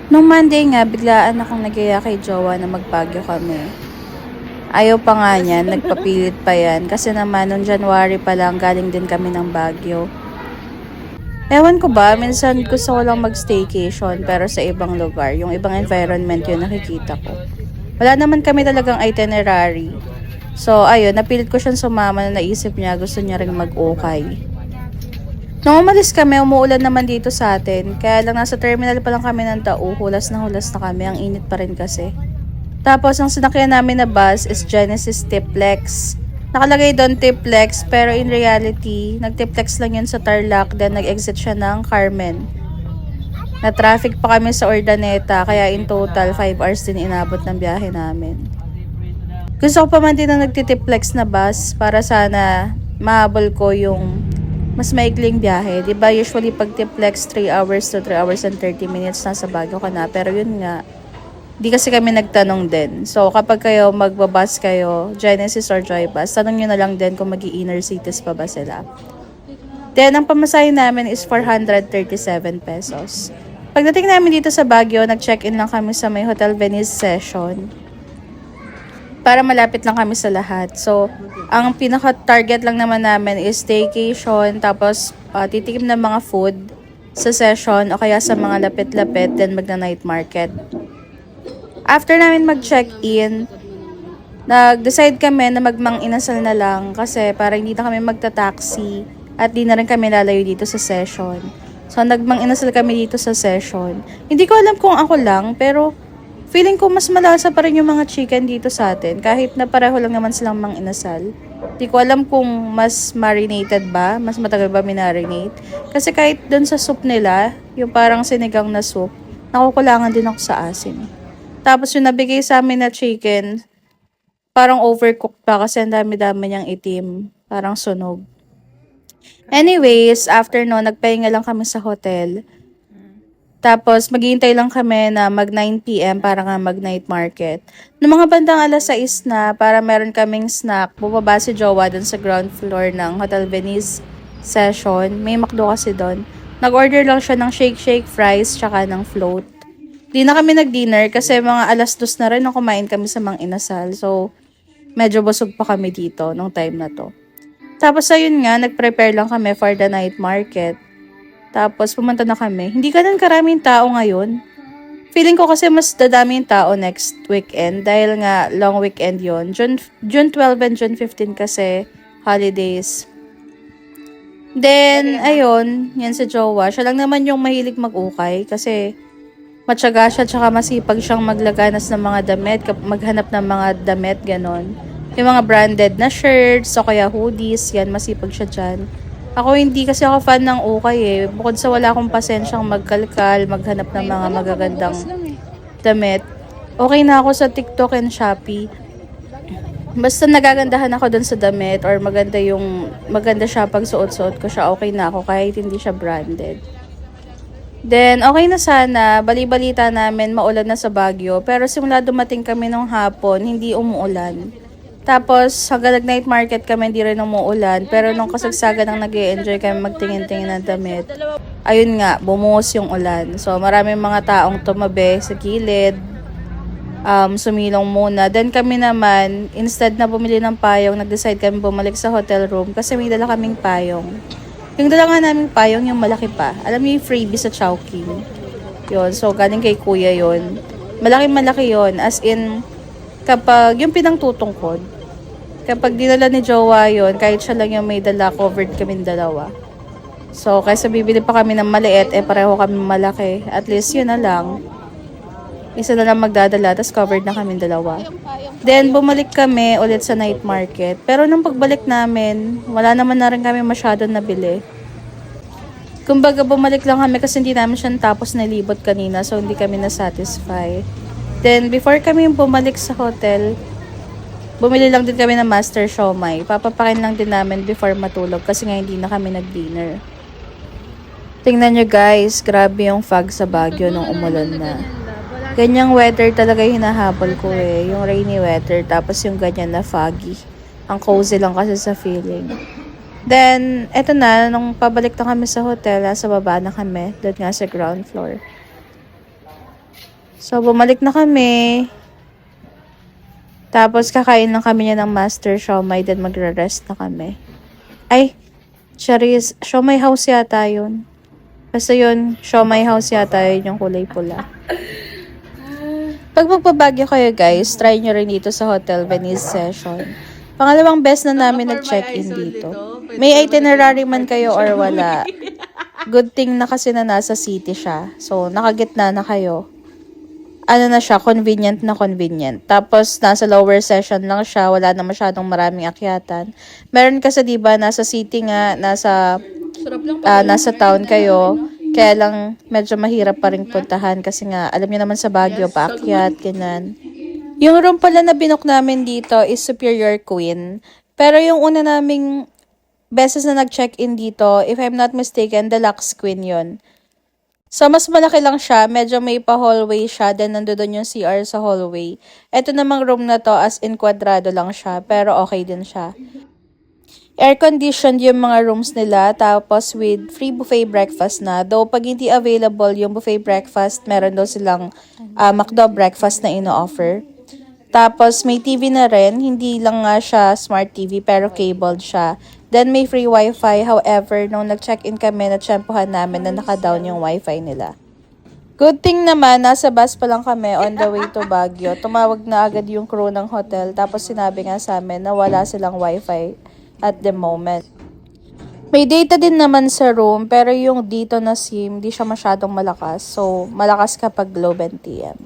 Nung Monday nga, biglaan akong nagyaya kay Jowa na mag-Baguio kami. Ayaw pa nga niya, nagpapilit pa yan. Kasi naman, nung January pa lang, galing din kami ng Baguio. Ewan ko ba, minsan gusto ko lang mag-staycation pero sa ibang lugar. Yung ibang environment yun nakikita ko. Wala naman kami talagang itinerary. So, ayun, napilit ko siyang sumama na naisip niya, gusto niya rin mag-ukay. Nung umalis kami, umuulan naman dito sa atin. Kaya lang nasa terminal pa lang kami ng Tau, hulas na kami. Ang init pa rin kasi. Tapos, ang sinakyan namin na bus is Genesis Tiplex. Nakalagay doon Tiplex, pero in reality, nag-Tiplex lang yun sa Tarlac, then nag-exit siya ng Carmen. Na-traffic pa kami sa Urdaneta, kaya in total, 5 hours din inabot ng biyahe namin. Gusto ko pa man din na nagtitiplex na bus para sana mahabol ko yung mas maikling biyahe. Diba usually pag tiplex 3 hours to 3 hours and 30 minutes nasa Baguio ka na. Pero yun nga, di kasi kami nagtanong din. So kapag kayo magbabas kayo, Genesis or Joybus, tanong nyo na lang din kung mag-i-inner cities pa ba sila. Then ang pamasahe namin is 437 pesos. Pagdating namin dito sa Baguio, nag-check-in lang kami sa may Hotel Venice Session. Para malapit lang kami sa lahat. So, ang pinaka-target lang naman namin is staycation, tapos titikim ng mga food sa session o kaya sa mga lapit-lapit, then magna-night market. After namin mag-check-in, nag-decide kami na magmang-inasal na lang kasi para hindi na kami magta-taxi at di na rin kami lalayo dito sa session. So, nagmang-inasal kami dito sa session. Hindi ko alam kung ako lang, pero feeling ko mas malasa pa rin yung mga chicken dito sa atin. Kahit na pareho lang naman silang mang-inasal. Di ko alam kung mas marinated ba, mas matagal ba minarinate. Kasi kahit dun sa soup nila, yung parang sinigang na soup, nakukulangan din ako sa asin. Tapos yung nabigay sa amin na chicken, parang overcooked pa kasi ang dami-dami niyang itim. Parang sunog. Anyways, after no, nagpahinga lang kami sa hotel. Tapos, maghihintay lang kami na mag 9 PM para nga mag night market. Noong mga bandang alas 6 na, para meron kaming snack, bumaba si Jowa dun sa ground floor ng Hotel Venice Session. May McDo kasi dun. Nag-order lang siya ng shake-shake fries tsaka ng float. Di na kami nag-dinner kasi mga alas 2 na rin nung kumain kami sa Mang Inasal. So, medyo busog pa kami dito nung time na to. Tapos, ayun nga, nag-prepare lang kami for the night market. Tapos, pumunta na kami. Hindi ganun karaming tao ngayon. Feeling ko kasi mas dadami yung tao next weekend. Dahil nga, long weekend yon. June 12 and June 15 kasi holidays. Then, ayun, yan si Jowa. Siya lang naman yung mahilig mag-ukay. Kasi, matyaga siya, tsaka masipag siyang maglaganas ng mga damit. Maghanap ng mga damit, ganon. Yung mga branded na shirts, o kaya hoodies, yan, masipag siya dyan. Ako hindi kasi ako fan ng ukay eh. Bukod sa wala akong pasensyang magkalkal, maghanap ng mga magagandang damit. Okay na ako sa TikTok and Shopee. Basta nagagandahan ako dun sa damit or maganda siya pag suot-suot ko siya, okay na ako kahit hindi siya branded. Then, okay na sana. Bali-balita namin, maulan na sa Baguio. Pero simula dumating kami nung hapon, hindi umuulan. Tapos, hanggang nag-night market kami, hindi rin umuulan. Pero nung kasagsagan ng nag-i-enjoy kami magtingin-tingin ng damit, ayun nga, bumuhos yung ulan. So, maraming mga taong tumabi sa gilid, sumilong muna. Then kami naman, instead na bumili ng payong, nag-decide kami bumalik sa hotel room kasi may dala kaming payong. Yung dala nga naming payong, yung malaki pa. Alam niyo yung freebie sa Chowking? Yun, so galing kay kuya yun. Malaki-malaki yun. As in, kapag yung pinangtutungkod, kapag dinala ni Jowa yun, kahit siya lang yung may dala, covered kami dalawa. So, kaysa bibili pa kami ng maliit, pareho kami malaki. At least yun na lang. Isa na lang magdadala, tapos covered na kami dalawa. Then, bumalik kami ulit sa night market. Pero nung pagbalik namin, wala naman na rin kami masyado nabili. Kumbaga, bumalik lang kami kasi hindi namin siya tapos nalibot kanina, so hindi kami na-satisfy. Then, before kami bumalik sa hotel, bumili lang din kami ng Master Siomai. Papapakin lang din namin before matulog kasi nga hindi na kami nag-dinner. Tingnan nyo guys, grabe yung fog sa Baguio nung umulan na. Ganyang weather talaga yung hinahabol ko eh. Yung rainy weather, tapos yung ganyan na foggy. Ang cozy lang kasi sa feeling. Then, eto na, nung pabalik na kami sa hotel, sa baba na kami, doon nga sa ground floor. So, bumalik na kami. Tapos, kakain lang kami niya ng master siomai, then magre-rest na kami. Ay, charis, siomai house yata yun. Basta yun, siomai house yata yun yung kulay pula. Pag magpabagyo kayo guys, try nyo rin dito sa Hotel Venice Session. Pangalawang best na namin nag-check-in dito. May itinerary man kayo or wala. Good thing na kasi na nasa city siya. So, nakagitna na kayo. Ano na siya, convenient na convenient. Tapos, nasa lower session lang siya, wala na masyadong maraming akyatan. Meron kasi, di ba, nasa city nga, nasa town kayo. Kaya lang, medyo mahirap pa rin puntahan kasi nga, alam niyo naman sa Baguio, paakyat, ganyan. Yung room pala na binook namin dito is Superior Queen. Pero yung una naming beses na nag-check-in dito, if I'm not mistaken, Deluxe Queen yun. So, mas malaki lang siya. Medyo may pa-hallway siya. Then, nandoon yung CR sa hallway. Ito namang room na to, as in kwadrado lang siya. Pero okay din siya. Air-conditioned yung mga rooms nila. Tapos, with free buffet breakfast na. Though, pag hindi available yung buffet breakfast, meron daw silang McDo breakfast na ino-offer. Tapos, may TV na rin. Hindi lang nga siya smart TV, pero cabled siya. Then, may free wifi. However, nung nag-check-in kami, natsyempohan namin na naka-down yung wifi nila. Good thing naman, nasa bus pa lang kami on the way to Baguio. Tumawag na agad yung crew ng hotel. Tapos, sinabi nga sa amin na wala silang wifi at the moment. May data din naman sa room, pero yung dito na SIM, di siya masyadong malakas. So, malakas kapag Globe and TM.